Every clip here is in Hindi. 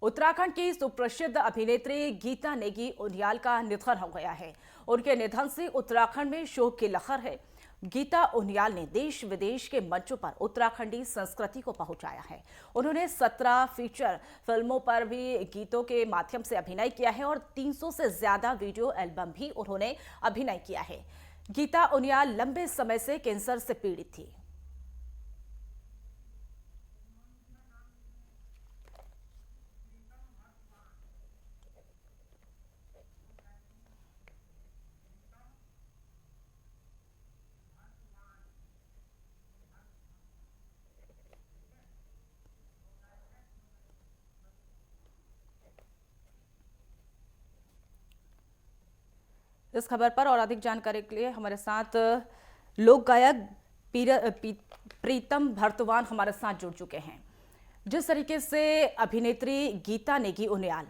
उत्तराखंड की सुप्रसिद्ध अभिनेत्री गीता नेगी उनियाल का निधन हो गया है। उनके निधन से उत्तराखंड में शोक की लहर है। गीता उनियाल ने देश विदेश के मंचों पर उत्तराखंडी संस्कृति को पहुंचाया है। उन्होंने 17 फीचर फिल्मों पर भी गीतों के माध्यम से अभिनय किया है और 300 से ज्यादा वीडियो एल्बम भी उन्होंने अभिनय किया है। गीता उनियाल लंबे समय से कैंसर से पीड़ित थी। इस खबर पर और अधिक जानकारी के लिए हमारे साथ लोक गायक प्रीतम भरतवान हमारे साथ जुड़ चुके हैं। जिस तरीके से अभिनेत्री गीता नेगी उनियाल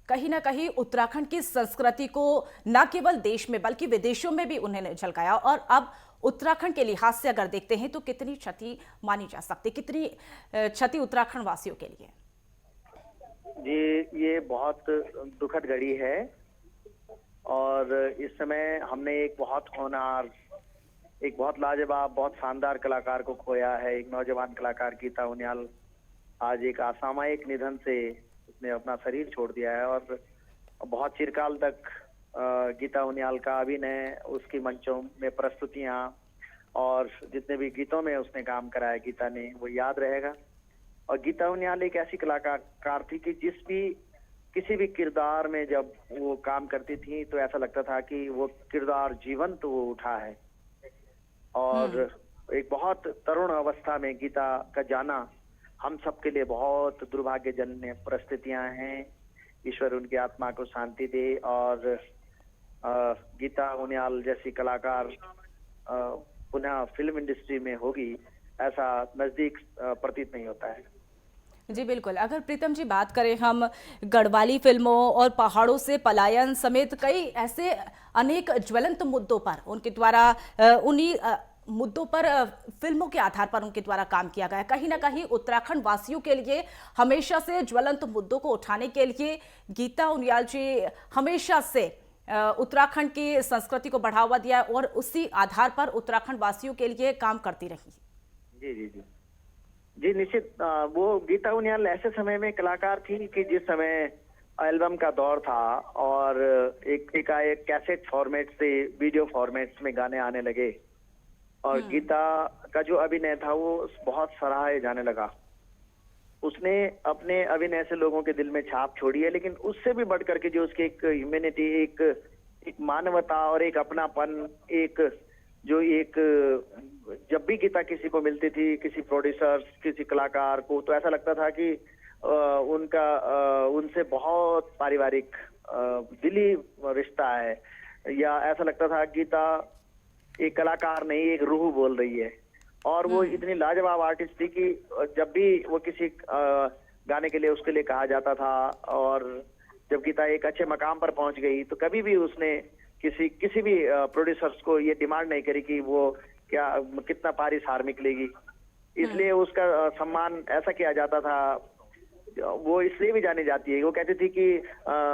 कहीं ना कहीं उत्तराखंड की संस्कृति को न केवल देश में बल्कि विदेशों में भी उन्होंने झलकाया, और अब उत्तराखंड के लिहाज से अगर देखते हैं तो कितनी क्षति मानी जा सकती, कितनी क्षति उत्तराखंड वासियों के लिए? जी, ये बहुत दुखद घड़ी है और इस समय हमने एक बहुत होनहार, एक बहुत लाजवाब, बहुत शानदार कलाकार को खोया है। एक नौजवान कलाकार गीता उनियाल आज एक असामयिक निधन से उसने अपना शरीर छोड़ दिया है और बहुत चिरकाल तक गीता उनियाल का अभिनय, उसकी मंचों में प्रस्तुतियां और जितने भी गीतों में उसने काम कराया गीता ने, वो याद रहेगा। और गीता उनियाल एक ऐसी कलाकार थी कि किसी भी किरदार में जब वो काम करती थी तो ऐसा लगता था कि वो किरदार जीवंत वो उठा है। और एक बहुत तरुण अवस्था में गीता का जाना हम सबके लिए बहुत दुर्भाग्यजनक परिस्थितियां हैं। ईश्वर उनकी आत्मा को शांति दे और गीता उनियाल जैसी कलाकार पुनः फिल्म इंडस्ट्री में होगी, ऐसा नजदीक प्रतीत नहीं होता है। जी बिल्कुल। अगर प्रीतम जी बात करें हम गढ़वाली फिल्मों और पहाड़ों से पलायन समेत कई ऐसे अनेक ज्वलंत मुद्दों पर उनके द्वारा उन्हीं मुद्दों पर फिल्मों के आधार पर उनके द्वारा काम किया गया। कहीं ना कहीं उत्तराखंड वासियों के लिए हमेशा से ज्वलंत मुद्दों को उठाने के लिए गीता उनियाल जी हमेशा से उत्तराखंड की संस्कृति को बढ़ावा दिया और उसी आधार पर उत्तराखंड वासियों के लिए काम करती रही। जी जी जी जी, निश्चित। वो गीता उनियाल ऐसे समय में कलाकार थी कि जिस समय एल्बम का दौर था और एक कैसेट फॉर्मेट से वीडियो फॉर्मेट्स में गाने आने लगे और गीता का जो अभिनय था वो बहुत सराहे जाने लगा। उसने अपने अभिनय से लोगों के दिल में छाप छोड़ी है, लेकिन उससे भी बढ़कर के जो उसकी एक ह्यूमैनिटी, एक मानवता और एक अपनापन, जब भी गीता किसी को मिलती थी, किसी प्रोड्यूसर, किसी कलाकार को, तो ऐसा लगता था कि उनसे बहुत पारिवारिक दिली रिश्ता है, या ऐसा लगता था गीता एक कलाकार नहीं, एक रूह बोल रही है। और वो इतनी लाजवाब आर्टिस्ट थी कि जब भी वो किसी गाने के लिए उसके लिए कहा जाता था और जब गीता एक अच्छे मकाम पर पहुंच गई तो कभी भी उसने किसी भी प्रोड्यूसर्स को ये डिमांड नहीं करी कि वो कितना पारिश हार्मिक लेगी। इसलिए उसका सम्मान ऐसा किया जाता था। वो इसलिए भी जानी जाती है, वो कहती थी कि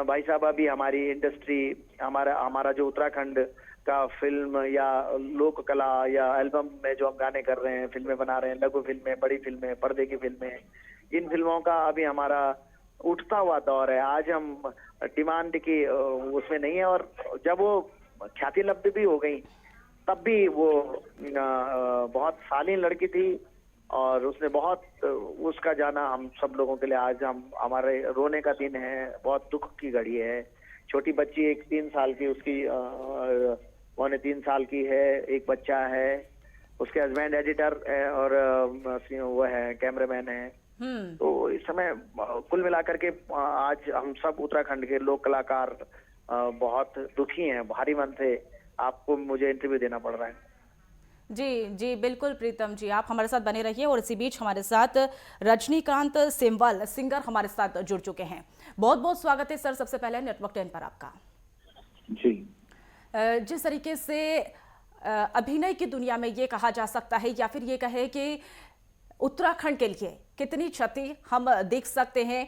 भाई साहब, अभी हमारी इंडस्ट्री, हमारा जो उत्तराखंड का फिल्म या लोक कला या एल्बम में जो हम गाने कर रहे हैं, फिल्में बना रहे हैं, लघु फिल्में, बड़ी फिल्में, पर्दे की फिल्में, इन फिल्मों का अभी हमारा उठता हुआ दौर है। आज हम डिमांड की उसमें नहीं है। और जब वो ख्याति लब्ध भी हो गई तब भी वो बहुत शालीन लड़की थी और उसने उसका जाना हम सब लोगों के लिए आज हमारे रोने का दिन है, बहुत दुख की घड़ी है। छोटी बच्ची, एक 3 साल की, उसकी 3.25 साल की है, एक बच्चा है, उसके हस्बैंड एडिटर है और वो है कैमरामैन है। तो इस समय कुल मिलाकर के आज हम सब उत्तराखंड के लोक कलाकार बहुत दुखी हैं। भारी मन से आपको मुझे इंटरव्यू देना पड़ रहा है। जी जी बिल्कुल प्रीतम जी, आप हमारे साथ बने रहिए। और इसी बीच हमारे साथ रजनीकांत सेमवाल सिंगर हमारे साथ जुड़ चुके हैं। बहुत बहुत स्वागत है सर, सबसे पहले नेटवर्क 10 पर आपका। जी, जिस तरीके से अभिनय की दुनिया में ये कहा जा सकता है या फिर ये कहे कि उत्तराखंड के लिए कितनी क्षति हम देख सकते हैं,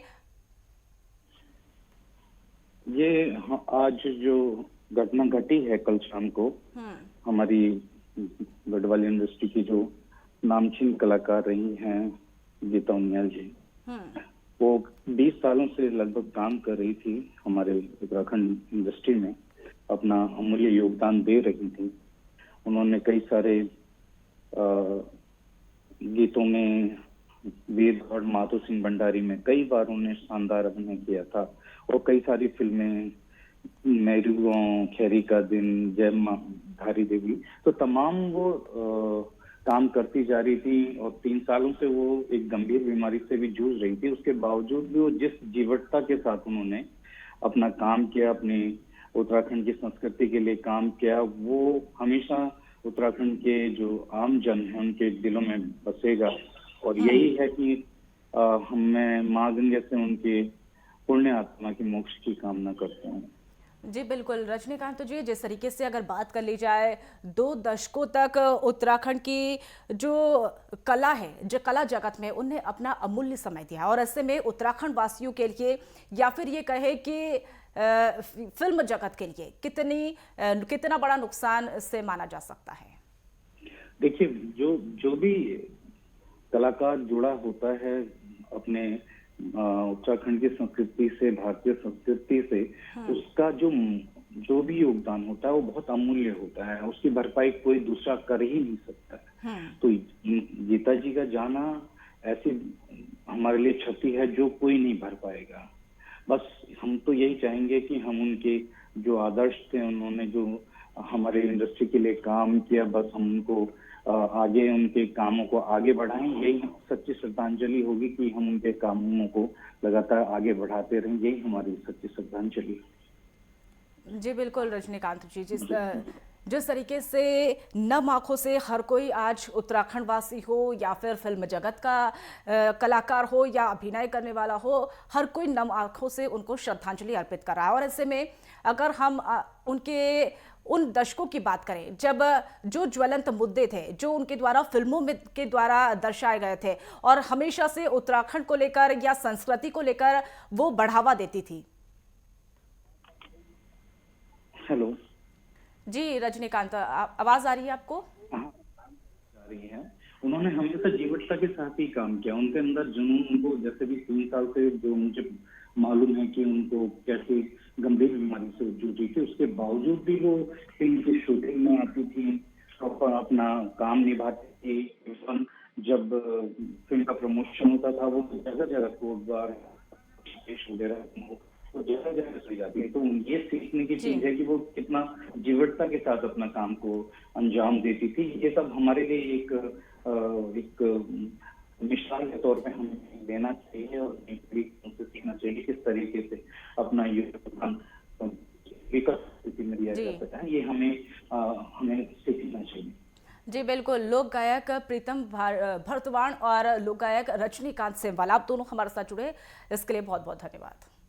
ये आज जो घटना घटी है कल शाम को, हमारी गढ़वाली इंडस्ट्री की जो नामचीन कलाकार रही हैं गीता उनियाल जी, वो 20 सालों से लगभग काम कर रही थी हमारे उत्तराखंड इंडस्ट्री में, अपना अमूल्य योगदान दे रही थी। उन्होंने कई सारे गीतों में वीर और माधो सिंह भंडारी में कई बार उन्होंने शानदार अभिनय किया था, और कई सारी फिल्में, मेरू गाँव, खैरी का दिन, जय मां धारी देवी, तो तमाम वो काम करती जा रही थी। और 3 सालों से वो एक गंभीर बीमारी से भी जूझ रही थी। उसके बावजूद भी वो जिस जीवटता के साथ उन्होंने अपना काम किया, अपने उत्तराखंड की संस्कृति के लिए काम किया, वो हमेशा उत्तराखंड के जो आम जन है उनके दिलों में बसेगा। और यही है कि मैं माँ गंगा से उनके पुण्य आत्मा की मोक्ष की कामना करता हूँ। जी बिल्कुल रजनीकांत जी, जिस तरीके से अगर बात कर ली जाए 2 दशकों तक उत्तराखंड की जो कला है, जो कला जगत में उन्हें अपना अमूल्य समय दिया, और ऐसे में उत्तराखंड वासियों के लिए या फिर ये कहे कि फिल्म जगत के लिए कितना बड़ा नुकसान से माना जा सकता है? देखिए, जो भी कलाकार जुड़ा होता है अपने उत्तराखंड की संस्कृति से, भारतीय संस्कृति से, उसका जो भी योगदान होता है वो बहुत अमूल्य होता है। उसकी भरपाई कोई दूसरा कर ही नहीं सकता है। तो गीता जी का जाना ऐसी हमारे लिए क्षति है जो कोई नहीं भर पाएगा। बस हम तो यही चाहेंगे कि हम उनके जो आदर्श थे, उन्होंने जो हमारे इंडस्ट्री के लिए काम किया, बस हम उनको आगे, उनके कामों को आगे बढ़ाएं। यही सच्ची श्रद्धांजलि होगी कि हम उनके कामों को लगातार आगे बढ़ाते रहें। यही हमारी सच्ची श्रद्धांजलि। जी बिल्कुल रजनीकांत जी, जिस तरीके से नम आंखों से हर कोई आज उत्तराखंड वासी हो या फिर फिल्म जगत का कलाकार हो या अभिनय करने वाला हो, हर कोई नम आंखों से उनको श्रद्धांजलि अर्पित कर रहा है। और ऐसे में अगर हम उनके उन दशकों की बात करें जब जो ज्वलंत मुद्दे थे, जो उनके द्वारा फिल्मों में के द्वारा दर्शाए गए थे और हमेशा से उत्तराखंड को लेकर या संस्कृति को लेकर वो बढ़ावा देती थी। हेलो जी रजनीकांत, आवाज आ रही है आपको? हाँ, आ रही है। उन्होंने हमेशा जीवटता के साथ ही काम किया। उनके अंदर जुनून, उनको जैसे भी 3 साल से जो मुझे मालूम है कि उनको कैसे गंभीर बीमारी से जूझ रही थी, उसके बावजूद भी वो फिल्म की शूटिंग में आती थी, अपना काम निभाती थी। जब फिल्म का प्रमोशन होता था वो जगह जगह कोटद्वार वगैरह तो जगह जगह से जाती है। तो ये सीखने की चीज है कि वो कितना जीवटता के साथ अपना काम को अंजाम देती थी। ये सब हमारे लिए एक मिसाल के तौर पे हमें देना चाहिए और उनसे सीखना चाहिए किस तरीके से अपना योगदान विकट स्थिति में दिया जा सकता है। ये हमें सीखना चाहिए। जी बिल्कुल, लोक गायक प्रीतम भरतवाण और लोक गायक रजनीकांत सेमवाल, आप दोनों हमारे साथ जुड़े, इसके लिए बहुत बहुत धन्यवाद।